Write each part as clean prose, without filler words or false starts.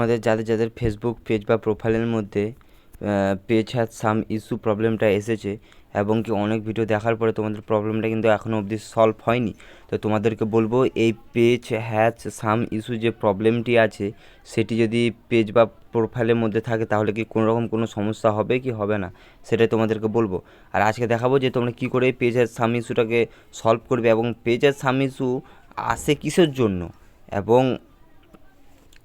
তোমাদের যাদের Facebook page বা প্রোফাইলের মধ্যে পেজ হ্যাজ সাম ইস্যু প্রবলেমটা এসেছে এবং কি অনেক ভিডিও দেখার পরে তোমাদের প্রবলেমটা কিন্তু এখনও অবধি সলভ হয়নি, তো তোমাদেরকে বলবো এই পেজ হ্যাজ সাম ইস্যু যে প্রবলেমটি আছে সেটি যদি পেজ বা প্রোফাইলের মধ্যে থাকে তাহলে কি কোনো রকম কোনো সমস্যা হবে কি হবে না সেটাই তোমাদেরকে বলবো। আর আজকে দেখাবো যে তোমরা কী করে পেজ হ্যাজ সাম ইস্যুটাকে সলভ করবে এবং পেজ হ্যাজ সাম ইস্যু আসে কিসের জন্য এবং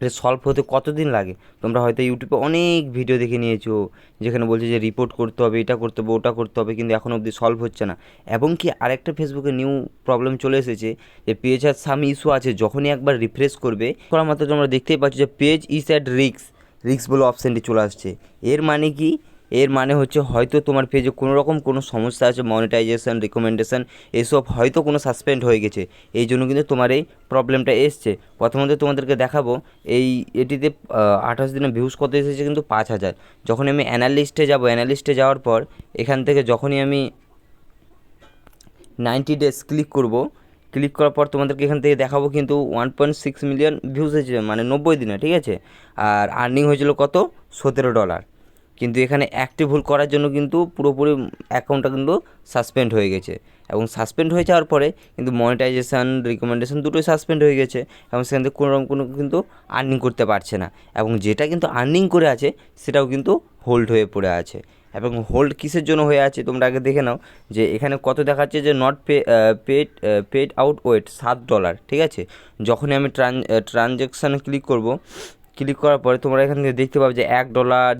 এটা সলভ হতে কতদিন লাগে। তোমরা হয়তো ইউটিউবে অনেক ভিডিও দেখে নিয়েছো যেখানে বলছে যে রিপোর্ট করতে হবে, এটা করতে হবে, ওটা করতে হবে, কিন্তু এখনও অবধি সলভ হচ্ছে না। এবং কি আরেকটা ফেসবুকে নিউ প্রবলেম চলে এসেছে যে পেজ আর সাম ইস্যু আছে, যখনই একবার রিফ্রেশ করবে করা মাত্র তোমরা দেখতেই পাচ্ছ যে পেজ ইজ অ্যাট রিক্স বলে অপশানটি চলে আসছে। এর মানে কি? এর মানে হচ্ছে হয়তো তোমার পেজে কোনো রকম কোনো সমস্যা আছে, মনিটাইজেশন, রিকমেন্ডেশন এসব হয়তো কোনো সাসপেন্ড হয়ে গেছে, এই জন্য কিন্তু তোমার এই প্রবলেমটা এসছে। প্রথমত তোমাদেরকে দেখাবো এটিতে 28 দিনে ভিউজ কত এসেছে, কিন্তু 5000। যখন আমি অ্যানালিস্টে যাওয়ার পর এখান থেকে যখনই আমি 90 ডেজ ক্লিক করার পর তোমাদেরকে এখান থেকে দেখাবো কিন্তু 1.6 মিলিয়ন ভিউজ হয়েছে, মানে 90 দিনে, ঠিক আছে। আর আর্নিং হয়েছিল কত, $17। কিন্তু এখানে একটি ভুল করার জন্য কিন্তু পুরোপুরি অ্যাকাউন্টটা কিন্তু সাসপেন্ড হয়ে গেছে, এবং সাসপেন্ড হয়ে যাওয়ার পরে কিন্তু মনিটাইজেশান, রিকমেন্ডেশন দুটোই সাসপেন্ড হয়ে গেছে, এবং সেখান থেকে কোনো রকম কোনো কিন্তু আর্নিং করতে পারছে না, এবং যেটা কিন্তু আর্নিং করে আছে সেটাও কিন্তু হোল্ড হয়ে পড়ে আছে। এবং হোল্ড কিসের জন্য হয়ে আছে তোমরা আগে দেখে নাও যে এখানে কত দেখাচ্ছে যে নট পেড আউট ওয়েট $7, ঠিক আছে। যখনই আমি ট্রানজ্যাকশানে ক্লিক করার পরে তোমরা এখান থেকে দেখতে পাবে যে $1,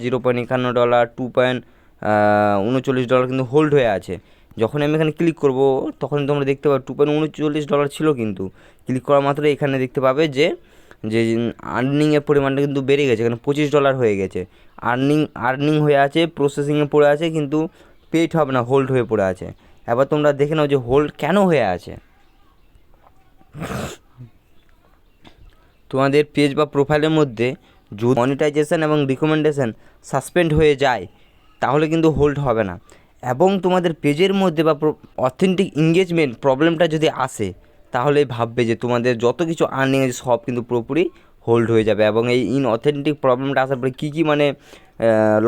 $0.51, $2.39 কিন্তু হোল্ড হয়ে আছে। যখন আমি এখানে ক্লিক করব তখন তোমরা দেখতে পাবে $2.39 ছিল, কিন্তু ক্লিক করা মাত্র এখানে দেখতে পাবে যে আর্নিংয়ের পরিমাণটা কিন্তু বেড়ে গেছে, এখানে $25 হয়ে গেছে। আর্নিং হয়ে আছে, প্রসেসিংয়ে পড়ে আছে, কিন্তু পেড হবে না, হোল্ড হয়ে পড়ে আছে। এবার তোমরা দেখে নাও যে হোল্ড কেন হয়ে আছে। তোমাদের পেজ বা প্রোফাইলের মধ্যে যদি মনিটাইজেশন এবং রিকমেন্ডেশন সাসপেন্ড হয়ে যায় তাহলে কিন্তু হোল্ড হবে না, এবং তোমাদের পেজের মধ্যে বা অথেন্টিক এঙ্গেজমেন্ট প্রবলেমটা যদি আসে তাহলে ভাববে যে তোমাদের যত কিছু আর্নিং আছে সব কিন্তু পুরোপুরি হোল্ড হয়ে যাবে। এবং এই ইনঅথেন্টিক প্রবলেমটা আসার পরে কী কী মানে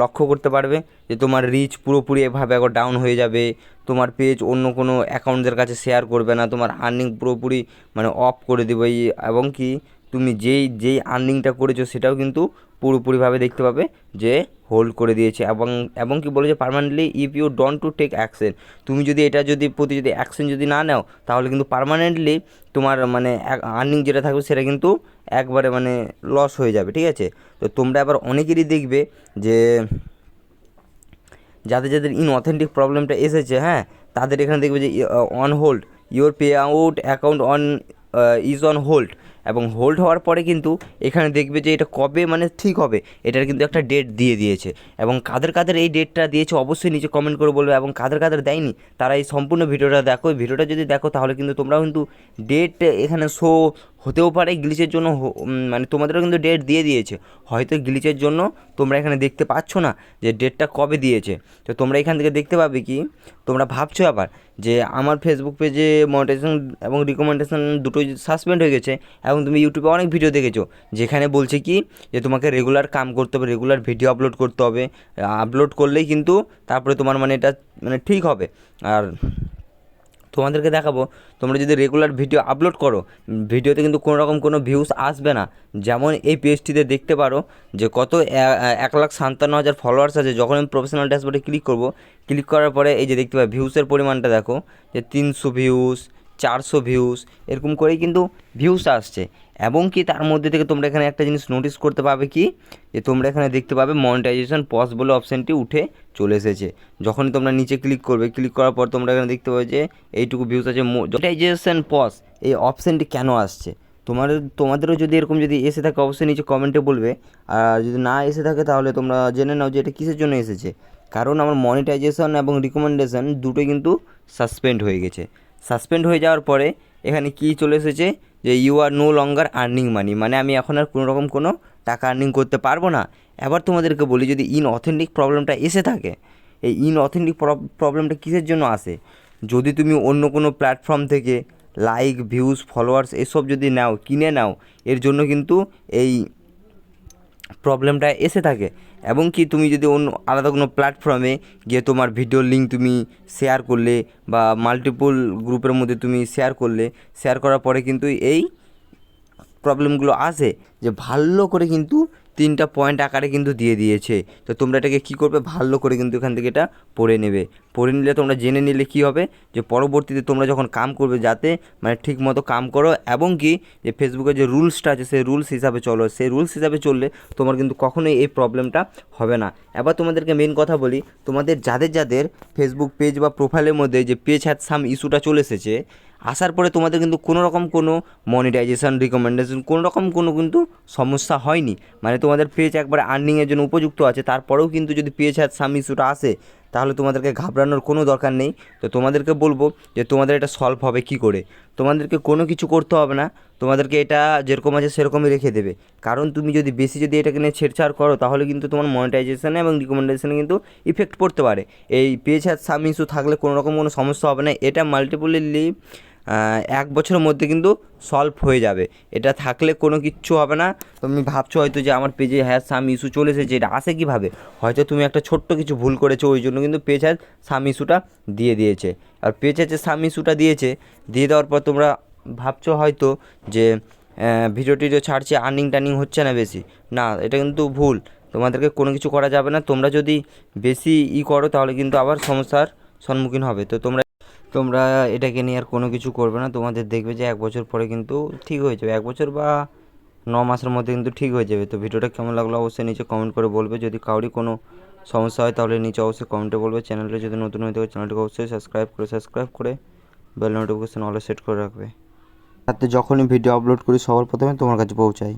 লক্ষ্য করতে পারবে যে তোমার রিচ পুরোপুরি এভাবে একবার ডাউন হয়ে যাবে, তোমার পেজ অন্য কোনো অ্যাকাউন্টদের কাছে শেয়ার করবে না, তোমার আর্নিং পুরোপুরি মানে অফ করে দেবে, এবং কি তুমি যেই আর্নিংটা করেছো সেটাও কিন্তু পুরোপুরিভাবে দেখতে পাবে যে হোল্ড করে দিয়েছে। এবং কি বলেছে permanently if you don't to take action, তুমি যদি প্রতি যদি অ্যাকশন যদি না নাও তাহলে কিন্তু পার্মানেন্টলি তোমার মানে আর্নিং যেটা থাকবে সেটা কিন্তু একবারে মানে লস হয়ে যাবে, ঠিক আছে। তো তোমরা আবার অনেকেরই দেখবে যে যাদের ইনঅথেন্টিক প্রবলেমটা এসেছে, হ্যাঁ, তাদের এখানে দেখবে যে on hold, your pay out account is on hold, এবং হোল্ড হওয়ার পরে কিন্তু এখানে দেখবে যে এটা কবে মানে ঠিক হবে এটার কিন্তু একটা ডেট দিয়ে দিয়েছে। এবং কাদের এই ডেটটা দিয়েছে অবশ্যই নিচে কমেন্ট করে বলবে, এবং কাদের দেয়নি তারা এই সম্পূর্ণ ভিডিওটা দেখো। ভিডিওটা যদি দেখো তাহলে কিন্তু তোমরাও কিন্তু ডেট এখানে শো হতেও পারে গ্লিচের জন্য, মানে তোমাদেরও কিন্তু ডেট দিয়ে দিয়েছে, হয়তো গ্লিচের জন্য তোমরা এখানে দেখতে পাচ্ছ না যে ডেটটা কবে দিয়েছে। তো তোমরা এখান থেকে দেখতে পাবে কি, তোমরা ভাবছো আবার যে আমার ফেসবুক পেজে মনিটাইজেশন এবং রিকমেন্ডেশন দুটোই সাসপেন্ড হয়ে গেছে, এবং তুমি ইউটিউবে অনেক ভিডিও দেখেছো যেখানে বলছে কি যে তোমাকে রেগুলার কাম করতে হবে, রেগুলার ভিডিও আপলোড করতে হবে, আপলোড করলেই কিন্তু তারপরে তোমার মানে এটা মানে ঠিক হবে। আর তোমাদেরকে দেখাবো তোমরা যদি রেগুলার ভিডিও আপলোড করো ভিডিওতে কিন্তু কোনো রকম কোনো ভিউজ আসবে না। যেমন এই পেজটিতে দেখতে পারো যে কত 1,57,000 ফলোয়ার্স আছে। যখন আমি প্রফেশনাল ড্যাশবোর্ডে ক্লিক করার পরে এই যে দেখতে পাই ভিউসের পরিমাণটা দেখো যে 300 ভিউস, 400 ভিউস, এরকম করেই কিন্তু ভিউস আসছে। এবং কি তার মধ্যে থেকে তোমরা এখানে একটা জিনিস নোটিস করতে পাবে কি, যে তোমরা এখানে দেখতে পাবে মনিটাইজেশন পজ বলে অপশানটি উঠে চলে এসেছে। যখনই তোমরা নিচে ক্লিক করার পর তোমরা এখানে দেখতে পাবে যে এইটুকু ভিউস আছে। মনিটাইজেশন পজ এই অপশানটি কেন আসছে, তোমাদেরও যদি এরকম যদি এসে থাকে অবশ্যই নিচে কমেন্টে বলবে, আর যদি না এসে থাকে তাহলে তোমরা জেনে নাও যে এটা কিসের জন্য এসেছে। কারণ আমার মনিটাইজেশন এবং রিকমেন্ডেশন দুটোই কিন্তু সাসপেন্ড হয়ে গেছে। সাসপেন্ড হয়ে যাওয়ার পরে এখানে কি চলে এসেছে যে you are no longer earning money, মানে আমি এখন আর কোনো রকম কোনো টাকা আর্নিং করতে পারবো না। এবার তোমাদেরকে বলি যদি ইনঅথেন্টিক প্রবলেমটা এসে থাকে, এই ইনঅথেন্টিক প্রবলেমটা কিসের জন্য আসে, যদি তুমি অন্য কোনো প্ল্যাটফর্ম থেকে লাইক, ভিউজ, ফলোয়ার্স এসব যদি কিনে নাও, এর জন্য কিন্তু এই প্রবলেমটা এসে থাকে। এবং কি তুমি যদি অন্য আলাদা কোনো প্ল্যাটফর্মে গিয়ে তোমার ভিডিওর লিঙ্ক তুমি শেয়ার করলে বা মাল্টিপল গ্রুপের মধ্যে তুমি শেয়ার করলে, শেয়ার করার পরে কিন্তু এই প্রবলেমগুলো আসে, যে ভালো করে কিন্তু 3টা পয়েন্ট আকারে কিন্তু দিয়ে দিয়েছে। তো তোমরা এটাকে কী করবে, ভালো করে কিন্তু এখান থেকে এটা পড়ে নেবে। পড়ে নিলে তোমরা জেনে নিলে কী হবে, যে পরবর্তীতে তোমরা যখন কাম করবে যাতে মানে ঠিক মতো কাম করো, এবং কি যে ফেসবুকের যে রুলসটা আছে সেই রুলস হিসাবে চলো। সেই রুলস হিসাবে চললে তোমার কিন্তু কখনোই এই প্রবলেমটা হবে না। এবার তোমাদেরকে মেন কথা বলি, তোমাদের যাদের ফেসবুক পেজ বা প্রোফাইলের মধ্যে যে পেজ হ্যাড সাম ইস্যুটা চলে এসেছে, আসার পরে তোমাদের কিন্তু কোনো রকম কোনো মনিটাইজেশন রিকমেন্ডেশন কোনো রকম কোনো কিন্তু সমস্যা হয়নি। মানে তোমাদের পেজ একবারে আর্নিংয়ের জন্য উপযুক্ত আছে, তারপরেও কিন্তু যদি পেজ হ্যাড সাম ইস্যুটা আসে তাহলে তোমাদেরকে ঘাবড়ানোর কোনো দরকার নেই। তো তোমাদেরকে বলবো যে তোমাদের এটা সলভ হবে কী করে। তোমাদেরকে কোনো কিছু করতে হবে না, তোমাদেরকে এটা যেরকম আছে সেরকমই রেখে দেবে। কারণ তুমি যদি বেশি যদি এটাকে নিয়ে ছেড়ছাড় করো তাহলে কিন্তু তোমার মনিটাইজেশনে এবং রিকমেন্ডেশনে কিন্তু ইফেক্ট পড়তে পারে। এই পেজ হ্যাড সাম ইস্যু থাকলে কোনো রকম কোনো সমস্যা হবে না। এটা মাল্টিপলি 1 বছরের মধ্যে কিন্তু সলভ হয়ে যাবে। এটা থাকলে কোনো কিচ্ছু হবে না। তুমি ভাবছো হয়তো যে আমার পেজে হ্যাজ সাম ইস্যু চলে এসেছে, এটা আসে কীভাবে? হয়তো তুমি একটা ছোট্ট কিছু ভুল করেছো, ওই জন্য কিন্তু পেজ হ্যাজ সাম ইস্যুটা দিয়ে দিয়েছে। আর পেজ হ্যাজ সাম ইস্যুটা দিয়ে দেওয়ার পর তোমরা ভাবছো হয়তো যে ভিডিও টিডিও ছাড়ছে, আর্নিং টার্নিং হচ্ছে না বেশি। না, এটা কিন্তু ভুল। তোমাদেরকে কোনো কিছু করা যাবে না। তোমরা যদি বেশি করো তাহলে কিন্তু আবার সমস্যার সম্মুখীন হবে। তো তোমরা এটাকে নিয়ে আর কোনো কিছু করবে না। তোমাদের দেখবে যে 1 বছর পরে কিন্তু ঠিক হয়ে যাবে। 1 বছর বা 9 মাসের মধ্যে কিন্তু ঠিক হয়ে যাবে। তো ভিডিওটা কেমন লাগলো অবশ্যই নিচে কমেন্ট করে বলবে। যদি কারোরই কোনো সমস্যা হয় তাহলে নিচে অবশ্যই কমেন্টে বলবে। চ্যানেলটা যদি নতুন হয়ে থাকে চ্যানেলটাকে অবশ্যই সাবস্ক্রাইব করে বেল নোটিফিকেশন অলে সেট করে রাখবে, যাতে যখনই ভিডিও আপলোড করি সবার প্রথমে তোমার কাছে পৌঁছায়।